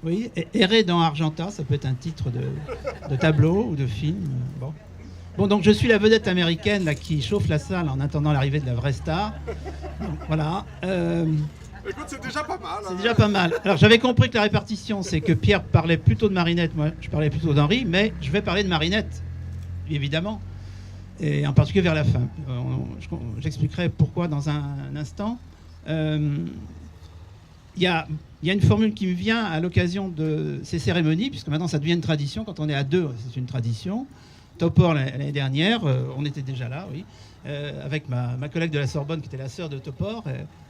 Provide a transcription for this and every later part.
Oui, Errer dans Argenta, ça peut être un titre de tableau ou de film. Bon. Bon, donc je suis la vedette américaine là, qui chauffe la salle en attendant l'arrivée de la vraie star. Donc, voilà. Écoute, c'est déjà pas mal. C'est déjà pas mal. Alors j'avais compris que la répartition, c'est que Pierre parlait plutôt de Marinette, moi je parlais plutôt d'Henri, mais je vais parler de Marinette, évidemment, et en particulier vers la fin. J'expliquerai pourquoi dans un instant. Il y a une formule qui me vient à l'occasion de ces cérémonies, puisque maintenant ça devient une tradition. Quand on est à deux, c'est une tradition. Topor, l'année dernière, on était déjà là, oui, avec ma collègue de la Sorbonne, qui était la sœur de Topor,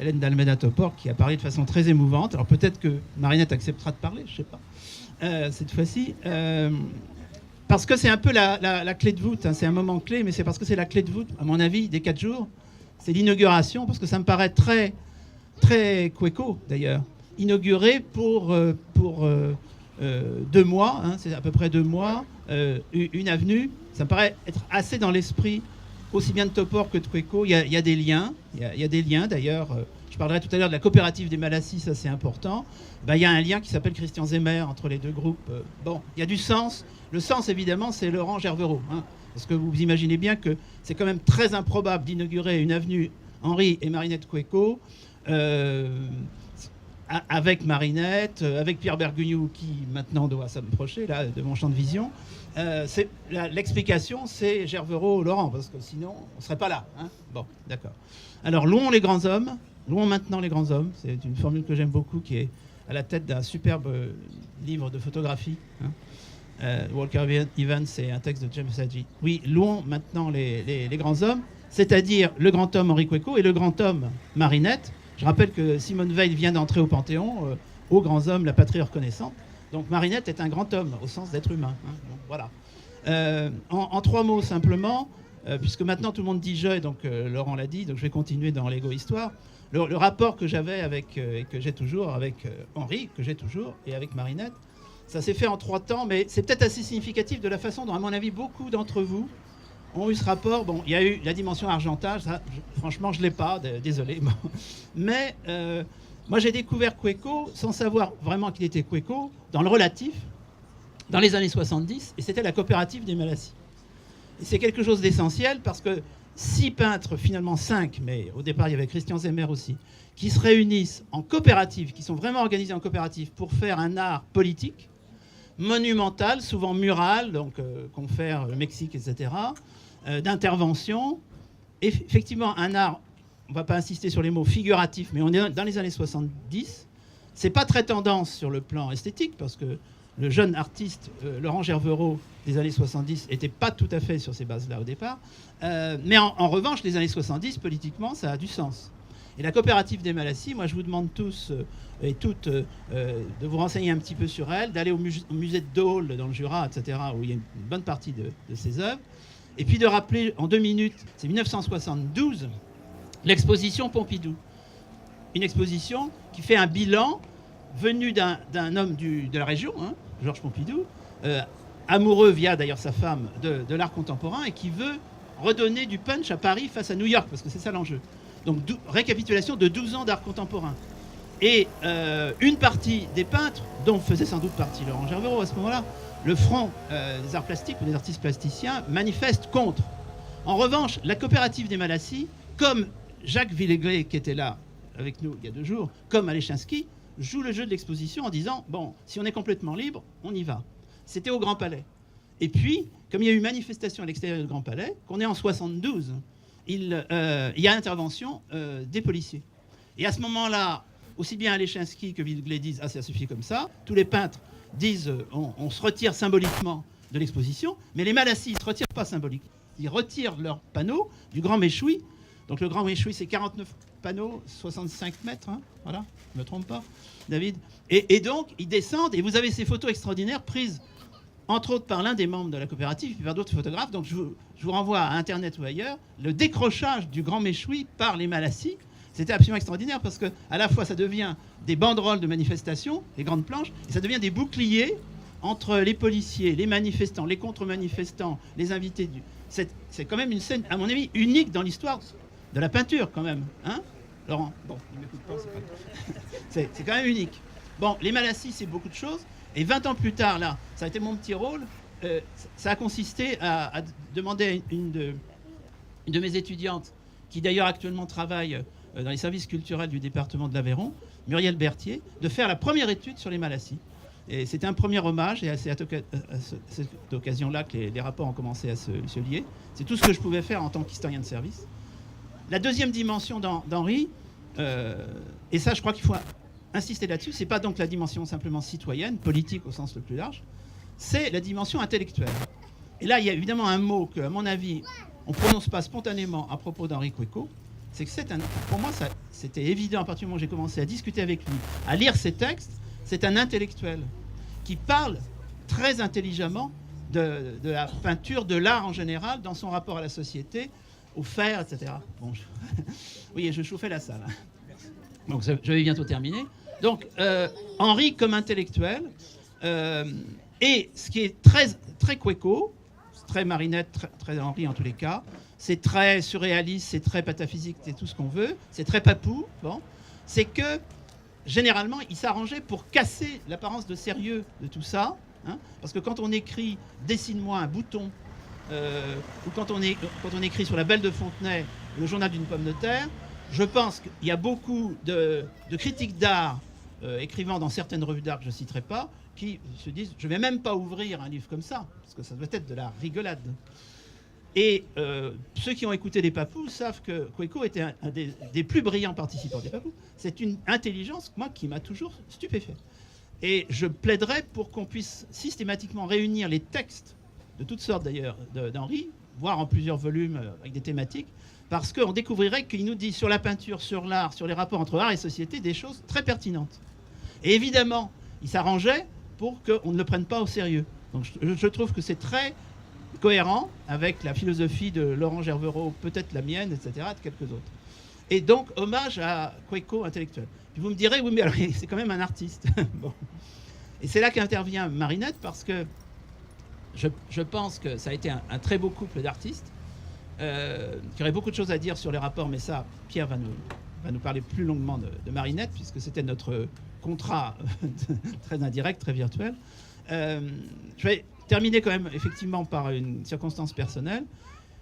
Hélène d'Almeida Topor, qui a parlé de façon très émouvante. Alors peut-être que Marinette acceptera de parler, je ne sais pas, cette fois-ci. Parce que c'est un peu la clé de voûte, hein. C'est un moment clé, mais c'est parce que c'est la clé de voûte, à mon avis, des 4 jours. C'est l'inauguration, parce que ça me paraît très, très Cueco, d'ailleurs. Inauguré pour 2 mois, hein, c'est à peu près 2 mois, une avenue. Ça me paraît être assez dans l'esprit aussi bien de Topor que de Cueco. Il y a des liens, il y a des liens d'ailleurs. Je parlerai tout à l'heure de la coopérative des Malassis, ça c'est important. Ben, il y a un lien qui s'appelle Christian Zemmer entre les deux groupes. Bon, il y a du sens. Le sens, évidemment, c'est Laurent Gervereau. Hein, parce que vous imaginez bien que c'est quand même très improbable d'inaugurer une avenue Henri et Marinette Cueco avec Marinette, avec Pierre Bergugnou qui maintenant doit s'approcher là, de mon champ de vision. L'explication, c'est Gervereau-Laurent, parce que sinon, on ne serait pas là. Hein, bon, d'accord. Alors, louons les grands hommes. Louons maintenant les grands hommes. C'est une formule que j'aime beaucoup, qui est à la tête d'un superbe livre de photographie. Hein. Walker Evans, c'est un texte de James Hadji. Oui, louons maintenant les grands hommes, c'est-à-dire le grand homme Henri Cueco et le grand homme Marinette. Je rappelle que Simone Veil vient d'entrer au Panthéon, aux grands hommes, la patrie reconnaissante. Donc Marinette est un grand homme, au sens d'être humain. Hein. Bon, voilà. En 3 mots simplement, puisque maintenant tout le monde dit je, et donc Laurent l'a dit, donc je vais continuer dans l'égo-histoire. Le rapport que j'avais avec, et que j'ai toujours avec Henri, que j'ai toujours, et avec Marinette, ça s'est fait en 3 temps, mais c'est peut-être assez significatif de la façon dont, à mon avis, beaucoup d'entre vous ont eu ce rapport. Bon, il y a eu la dimension argentage, ça, franchement, je ne l'ai pas, désolé. Bon. Mais moi, j'ai découvert Cueco sans savoir vraiment qu'il était Cueco, dans le relatif, dans les années 70, et c'était la coopérative des Malassis. Et c'est quelque chose d'essentiel parce que 6 peintres, finalement 5, mais au départ, il y avait Christian Zemmer aussi, qui se réunissent en coopérative, qui sont vraiment organisés en coopérative pour faire un art politique, monumental, souvent mural, donc confère le Mexique, etc., d'intervention. Effectivement, un art, on ne va pas insister sur les mots figuratifs, mais on est dans les années 70. C'est pas très tendance sur le plan esthétique, parce que le jeune artiste Laurent Gervereau des années 70 n'était pas tout à fait sur ces bases-là au départ. Mais en revanche, les années 70, politiquement, ça a du sens. Et la coopérative des Malassis, moi je vous demande tous et toutes de vous renseigner un petit peu sur elle, d'aller au musée de Dole dans le Jura, etc., où il y a une bonne partie de ses œuvres, et puis de rappeler en 2 minutes, c'est 1972, l'exposition Pompidou. Une exposition qui fait un bilan venu d'un homme de la région, hein, Georges Pompidou, amoureux via d'ailleurs sa femme de l'art contemporain, et qui veut redonner du punch à Paris face à New York, parce que c'est ça l'enjeu. Donc, récapitulation de 12 ans d'art contemporain. Et une partie des peintres, dont faisait sans doute partie Laurent Gervereau à ce moment-là, le front des arts plastiques ou des artistes plasticiens, manifeste contre. En revanche, la coopérative des Malassis, comme Jacques Villeglé, qui était là avec nous il y a 2 jours, comme Alechinsky, joue le jeu de l'exposition en disant, bon, si on est complètement libre, on y va. C'était au Grand Palais. Et puis, comme il y a eu manifestation à l'extérieur du Grand Palais, qu'on est en 72, il y a intervention des policiers. Et à ce moment-là, aussi bien Alechinsky que Villeglé disent « Ah, ça suffit comme ça ». Tous les peintres disent on se retire symboliquement de l'exposition, mais les Malassis ne se retirent pas symboliquement. Ils retirent leurs panneaux du Grand Méchoui. Donc le Grand Méchoui, c'est 49 panneaux, 65 mètres, hein, voilà, je ne me trompe pas, David. Et donc, ils descendent, et vous avez ces photos extraordinaires prises entre autres par l'un des membres de la coopérative, puis par d'autres photographes. Donc je vous renvoie à Internet ou ailleurs. Le décrochage du Grand Méchoui par les Malassis, c'était absolument extraordinaire parce qu'à la fois ça devient des banderoles de manifestation, les grandes planches, et ça devient des boucliers entre les policiers, les manifestants, les contre-manifestants, les invités. C'est quand même une scène, à mon avis, unique dans l'histoire de la peinture quand même. Hein, Laurent? Bon, il ne m'écoute pas, c'est pas grave. C'est quand même unique. Bon, les Malassis, c'est beaucoup de choses. Et 20 ans plus tard, là, ça a été mon petit rôle. Ça a consisté à demander à une de mes étudiantes, qui d'ailleurs actuellement travaille dans les services culturels du département de l'Aveyron, Muriel Berthier, de faire la première étude sur les Malassis. Et c'était un premier hommage, et c'est à cette occasion-là que les rapports ont commencé à se lier. C'est tout ce que je pouvais faire en tant qu'historien de service. La deuxième dimension d'Henri, et ça je crois qu'il faut insister là-dessus, c'est pas donc la dimension simplement citoyenne, politique au sens le plus large, c'est la dimension intellectuelle. Et là, il y a évidemment un mot que, à mon avis, on ne prononce pas spontanément à propos d'Henri Quecot, c'est que pour moi, c'était évident à partir du moment où j'ai commencé à discuter avec lui, à lire ses textes, c'est un intellectuel qui parle très intelligemment de la peinture, de l'art en général, dans son rapport à la société, au fer, etc. Bon, oui, je chauffais la salle. Donc, je vais bientôt terminer. Donc, Henri comme intellectuel, et ce qui est très, très Quecot, très Marinette, très Henri en tous les cas, c'est très surréaliste, c'est très pataphysique, c'est tout ce qu'on veut, c'est très papou, bon, c'est que généralement, il s'arrangeait pour casser l'apparence de sérieux de tout ça, hein, parce que quand on écrit « Dessine-moi un bouton », ou quand on écrit sur la Belle de Fontenay, le journal d'une pomme de terre, je pense qu'il y a beaucoup de critiques d'art écrivant dans certaines revues d'art que je ne citerai pas, qui se disent « je ne vais même pas ouvrir un livre comme ça, parce que ça doit être de la rigolade ». Et ceux qui ont écouté les Papous savent que Quecot était un des plus brillants participants des Papous. C'est une intelligence, moi, qui m'a toujours stupéfait. Et je plaiderais pour qu'on puisse systématiquement réunir les textes, de toutes sortes d'ailleurs, d'Henri, voire en plusieurs volumes avec des thématiques, parce qu'on découvrirait qu'il nous dit sur la peinture, sur l'art, sur les rapports entre art et société, des choses très pertinentes. Et évidemment, il s'arrangeait pour qu'on ne le prenne pas au sérieux. Donc je trouve que c'est très cohérent avec la philosophie de Laurent Gervereau, peut-être la mienne, etc., de quelques autres. Et donc, hommage à Quecot intellectuel. Puis vous me direz, oui, mais alors, c'est quand même un artiste. Bon. Et c'est là qu'intervient Marinette, parce que je pense que ça a été un très beau couple d'artistes, qui aurait beaucoup de choses à dire sur les rapports, mais ça, Pierre va nous parler plus longuement de Marinette, puisque c'était notre contrat très indirect, très virtuel. Je vais terminer quand même effectivement par une circonstance personnelle.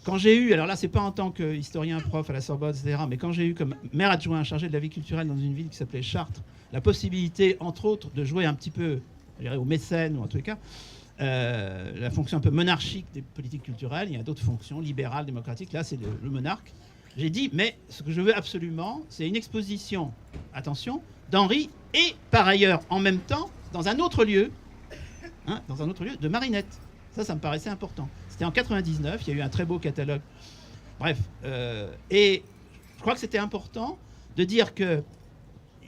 Quand j'ai eu, alors là c'est pas en tant qu'historien prof à la Sorbonne, etc., mais quand j'ai eu comme maire adjoint chargé de la vie culturelle dans une ville qui s'appelait Chartres, la possibilité entre autres de jouer un petit peu, je dirais, au mécène, ou en tous les cas, la fonction un peu monarchique des politiques culturelles, il y a d'autres fonctions, libérales, démocratiques, là c'est le monarque. J'ai dit, mais ce que je veux absolument, c'est une exposition, attention, d'Henri, et par ailleurs, en même temps, dans un autre lieu, de Marinette. Ça me paraissait important. C'était en 99, il y a eu un très beau catalogue. Bref, et je crois que c'était important de dire qu'il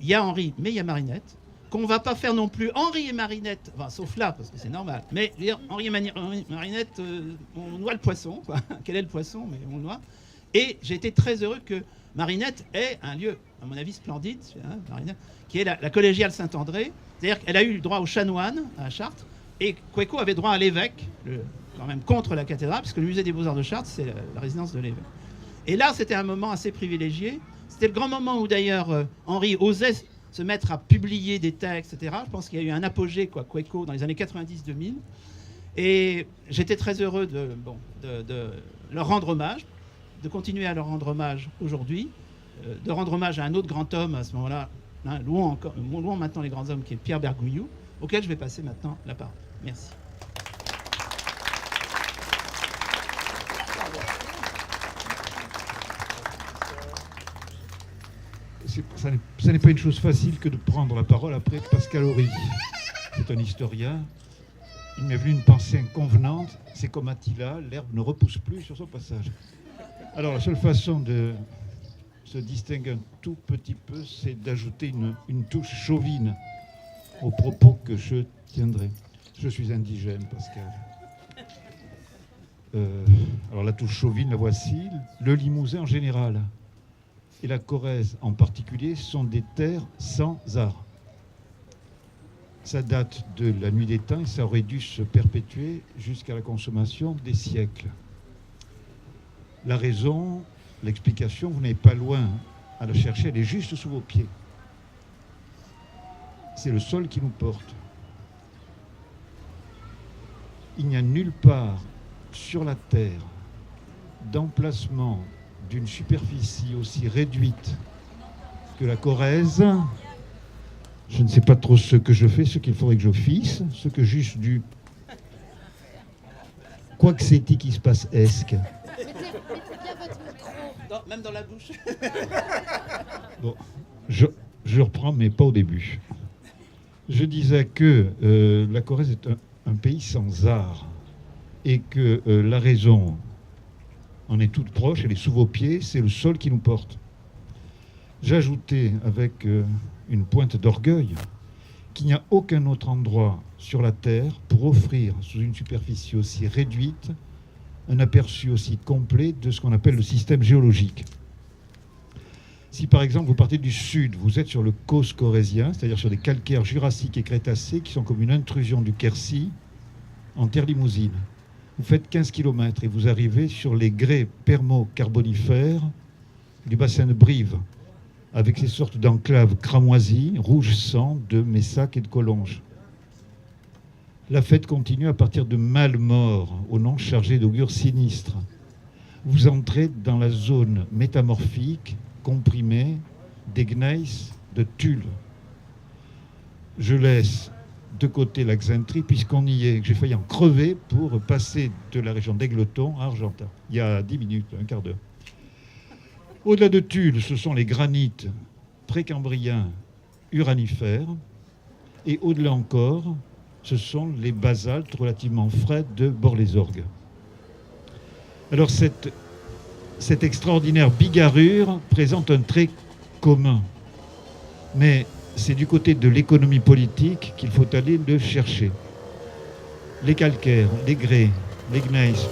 y a Henri, mais il y a Marinette, qu'on ne va pas faire non plus Henri et Marinette, enfin, sauf là, parce que c'est normal, mais dire Henri et Marinette, on noie le poisson, quoi. Quel est le poisson, mais on le noie. Et j'ai été très heureux que Marinette ait un lieu, à mon avis, splendide, hein, Marinette, qui est la collégiale Saint-André. C'est-à-dire qu'elle a eu le droit au chanoine à Chartres, et Quecot avait droit à l'évêque, quand même contre la cathédrale, puisque le musée des Beaux-Arts de Chartres, c'est la résidence de l'évêque. Et là, c'était un moment assez privilégié. C'était le grand moment où, d'ailleurs, Henri osait se mettre à publier des textes, etc. Je pense qu'il y a eu un apogée, Quecot, dans les années 90-2000. Et j'étais très heureux de leur rendre hommage, de continuer à leur rendre hommage aujourd'hui, de rendre hommage à un autre grand homme à ce moment-là, hein, louons maintenant les grands hommes, qui est Pierre Bergouillou, auquel je vais passer maintenant la parole. Merci. Ça n'est pas une chose facile que de prendre la parole après Pascal Horry. C'est un historien. Il m'est venu une pensée inconvenante. C'est comme Attila, l'herbe ne repousse plus sur son passage. Alors la seule façon de se distinguer un tout petit peu, c'est d'ajouter une touche chauvine aux propos que je tiendrai. Je suis indigène, Pascal. Alors la touche chauvine, la voici. Le Limousin en général et la Corrèze en particulier sont des terres sans art. Ça date de la nuit des temps et ça aurait dû se perpétuer jusqu'à la consommation des siècles. La raison, l'explication, vous n'êtes pas loin à la chercher, elle est juste sous vos pieds. c'est le sol qui nous porte. Il n'y a nulle part sur la Terre d'emplacement d'une superficie aussi réduite que la Corrèze. Je ne sais pas trop ce que je fais, ce qu'il faudrait que je fisse, ce que juste du... Quoi que c'est qui se passe esque. Mettez bien votre micro. Même dans la bouche. Bon, je reprends, mais pas au début. Je disais que la Corrèze est un pays sans art et que la raison en est toute proche, elle est sous vos pieds, c'est le sol qui nous porte. J'ajoutais avec une pointe d'orgueil qu'il n'y a aucun autre endroit sur la Terre pour offrir, sous une superficie aussi réduite, un aperçu aussi complet de ce qu'on appelle le système géologique. Si par exemple vous partez du sud, vous êtes sur le causse corrézien, c'est-à-dire sur des calcaires jurassiques et crétacés qui sont comme une intrusion du Quercy en terre limousine. Vous faites 15 km et vous arrivez sur les grès permo-carbonifères du bassin de Brive, avec ces sortes d'enclaves cramoisies, rouge sang, de Messac et de Collonges. La fête continue à partir de Malmort, au nom chargé d'augure sinistre. Vous entrez dans la zone métamorphique, comprimée, des gneiss, de Tulle. Je laisse de côté la Xaintrie, puisqu'on y est. J'ai failli en crever pour passer de la région d'Aigleton à Argentat, il y a 10 minutes, un quart d'heure. Au-delà de Tulle, ce sont les granites précambriens uranifères. Et au-delà encore, ce sont les basaltes relativement frais de Bord-les-Orgues. Alors cette extraordinaire bigarrure présente un trait commun. Mais c'est du côté de l'économie politique qu'il faut aller le chercher. Les calcaires, les grès, les gneiss,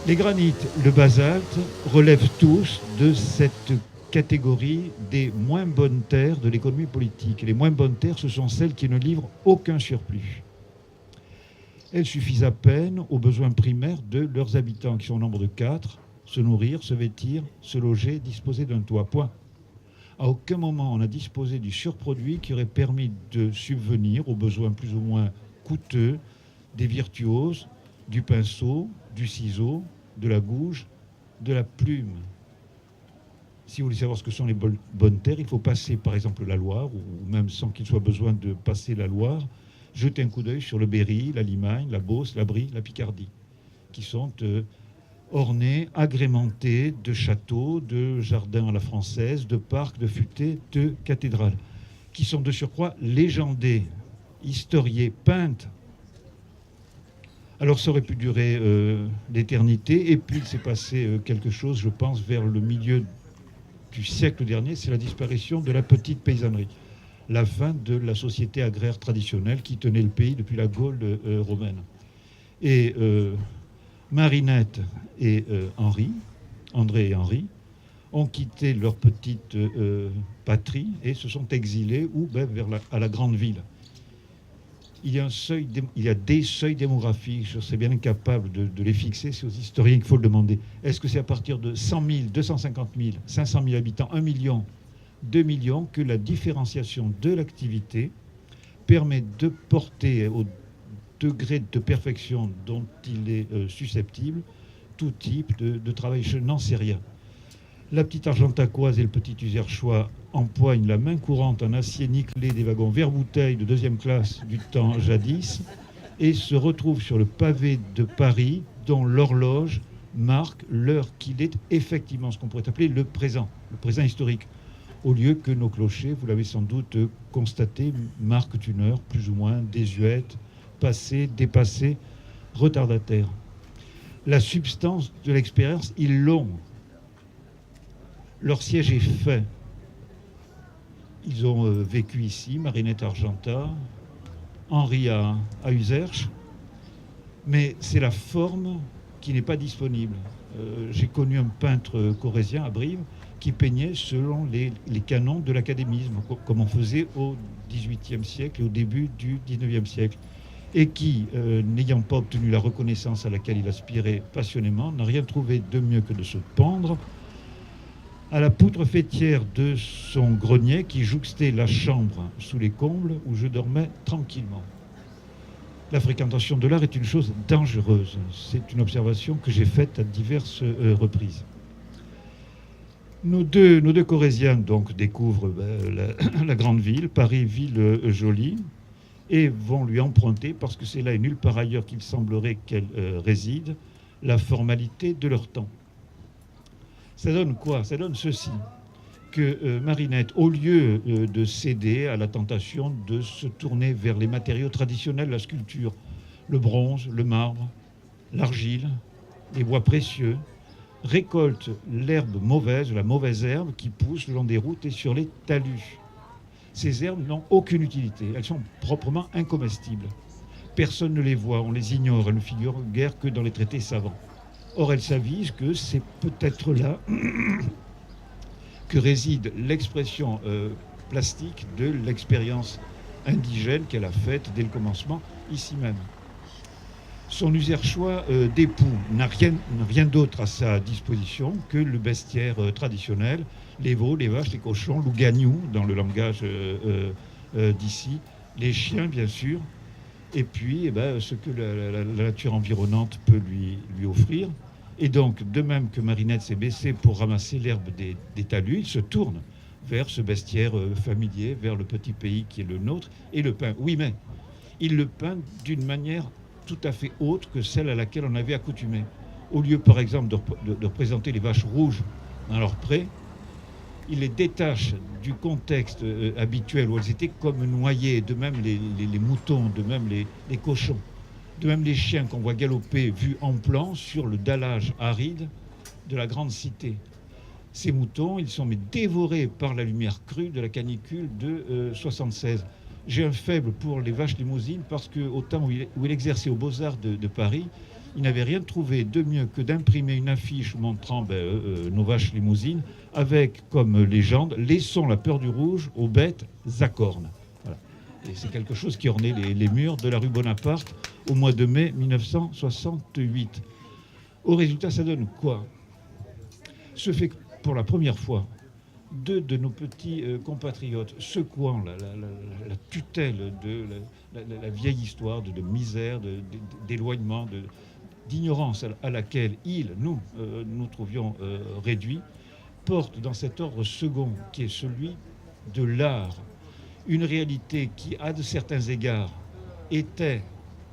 les granites, le basalte relèvent tous de cette catégorie des moins bonnes terres de l'économie politique. Et les moins bonnes terres, ce sont celles qui ne livrent aucun surplus. Elles suffisent à peine aux besoins primaires de leurs habitants, qui sont au nombre de 4, se nourrir, se vêtir, se loger, disposer d'un toit. Point. À aucun moment on a disposé du surproduit qui aurait permis de subvenir aux besoins plus ou moins coûteux des virtuoses, du pinceau, du ciseau, de la gouge, de la plume. Si vous voulez savoir ce que sont les bonnes terres, il faut passer par exemple la Loire, ou même sans qu'il soit besoin de passer la Loire, jeter un coup d'œil sur le Berry, la Limagne, la Beauce, la Brie, la Picardie, qui sont ornés, agrémentés de châteaux, de jardins à la française, de parcs, de futaies, de cathédrales, qui sont de surcroît légendés, historiés, peintes. Alors ça aurait pu durer l'éternité, et puis il s'est passé quelque chose, je pense, vers le milieu du siècle dernier, c'est la disparition de la petite paysannerie, la fin de la société agraire traditionnelle qui tenait le pays depuis la Gaule romaine. Et Marinette et André et Henri, ont quitté leur petite patrie et se sont exilés à la grande ville. Il y a des seuils démographiques, je serais bien incapable de les fixer, c'est aux historiens qu'il faut le demander. Est-ce que c'est à partir de 100 000, 250 000, 500 000 habitants, 1 million, 2 millions, que la différenciation de l'activité permet de porter au degré de perfection dont il est susceptible tout type de travail? Je n'en sais rien. La petite argentacoise et le petit userchois empoignent la main courante en acier nickelé des wagons verre-bouteille de 2e classe du temps jadis et se retrouvent sur le pavé de Paris dont l'horloge marque l'heure qu'il est effectivement ce qu'on pourrait appeler le présent historique, au lieu que nos clochers, vous l'avez sans doute constaté, marquent une heure plus ou moins désuète, passée, dépassée, retardataire. La substance de l'expérience, ils l'ont. Leur siège est fait. Ils ont vécu ici, Marinette à Argentat, Henri à Userche, mais c'est la forme qui n'est pas disponible. J'ai connu un peintre corrézien à Brive qui peignait selon les canons de l'académisme, comme on faisait au XVIIIe siècle et au début du XIXe siècle, et qui, n'ayant pas obtenu la reconnaissance à laquelle il aspirait passionnément, n'a rien trouvé de mieux que de se pendre à la poutre fêtière de son grenier qui jouxtait la chambre sous les combles où je dormais tranquillement. La fréquentation de l'art est une chose dangereuse. C'est une observation que j'ai faite à diverses reprises. Nos deux Corésiens donc découvrent la grande ville, Paris, ville jolie, et vont lui emprunter, parce que c'est là et nulle part ailleurs qu'il semblerait qu'elle réside, la formalité de leur temps. Ça donne quoi? Ça donne ceci, que Marinette, au lieu de céder à la tentation de se tourner vers les matériaux traditionnels, la sculpture, le bronze, le marbre, l'argile, les bois précieux, récolte l'herbe mauvaise, la mauvaise herbe qui pousse le long des routes et sur les talus. Ces herbes n'ont aucune utilité, elles sont proprement incomestibles. Personne ne les voit, on les ignore, elles ne figurent guère que dans les traités savants. Or, elles s'avisent que c'est peut-être là que réside l'expression plastique de l'expérience indigène qu'elle a faite dès le commencement, ici même. Son userchois d'époux n'a rien d'autre à sa disposition que le bestiaire traditionnel, les veaux, les vaches, les cochons, l'ougagnou, dans le langage d'ici, les chiens, bien sûr, et puis ce que la nature environnante peut lui offrir. Et donc, de même que Marinette s'est baissée pour ramasser l'herbe des talus, il se tourne vers ce bestiaire familier, vers le petit pays qui est le nôtre, et le peint. Oui, mais il le peint d'une manière tout à fait autre que celle à laquelle on avait accoutumé. Au lieu, par exemple, de représenter les vaches rouges dans leur pré, il les détache du contexte habituel où elles étaient comme noyées, de même les moutons, de même les cochons. De même les chiens qu'on voit galoper vus en plan sur le dallage aride de la grande cité. Ces moutons, ils sont dévorés par la lumière crue de la canicule de 76. J'ai un faible pour les vaches limousines parce qu'au temps où il exerçait aux Beaux-Arts de Paris, il n'avait rien trouvé de mieux que d'imprimer une affiche montrant nos vaches limousines avec comme légende « Laissons la peur du rouge aux bêtes à cornes ». Et c'est quelque chose qui ornait les murs de la rue Bonaparte au mois de mai 1968. Au résultat, ça donne quoi? Ce fait que pour la première fois, deux de nos petits compatriotes secouant la tutelle de la vieille histoire de misère, d'éloignement, d'ignorance à laquelle nous trouvions réduits, portent dans cet ordre second qui est celui de l'art, une réalité qui, à de certains égards, était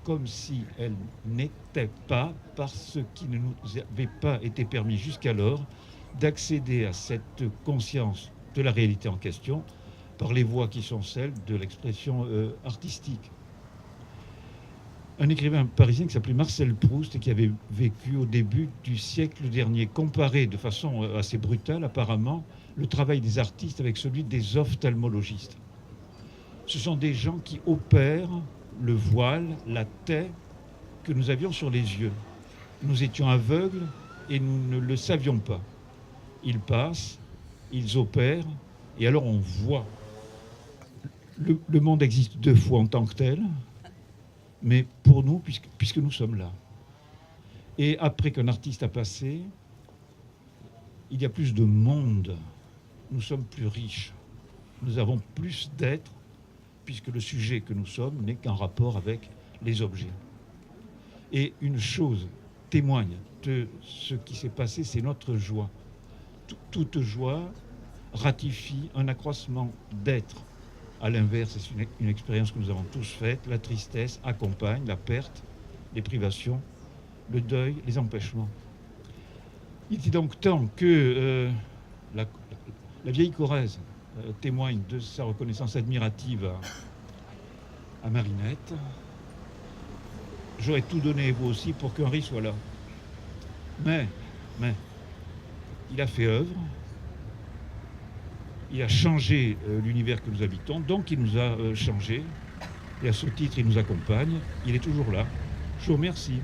comme si elle n'était pas, parce qu'il ne nous avait pas été permis jusqu'alors d'accéder à cette conscience de la réalité en question par les voies qui sont celles de l'expression artistique. Un écrivain parisien qui s'appelait Marcel Proust et qui avait vécu au début du siècle dernier comparait de façon assez brutale apparemment le travail des artistes avec celui des ophtalmologistes. Ce sont des gens qui opèrent le voile, la taie que nous avions sur les yeux. Nous étions aveugles et nous ne le savions pas. Ils passent, ils opèrent, et alors on voit. Le monde existe deux fois en tant que tel, mais pour nous, puisque nous sommes là. Et après qu'un artiste a passé, il y a plus de monde. Nous sommes plus riches. Nous avons plus d'êtres, puisque le sujet que nous sommes n'est qu'un rapport avec les objets. Et une chose témoigne de ce qui s'est passé, c'est notre joie. Toute joie ratifie un accroissement d'être. À l'inverse, c'est une expérience que nous avons tous faite, la tristesse accompagne la perte, les privations, le deuil, les empêchements. Il était donc temps que la vieille Corrèze témoigne de sa reconnaissance admirative à Marinette. J'aurais tout donné, vous aussi, pour qu'Henri soit là. Mais, il a fait œuvre, il a changé l'univers que nous habitons, donc il nous a changé, et à ce titre, il nous accompagne, il est toujours là. Je vous remercie.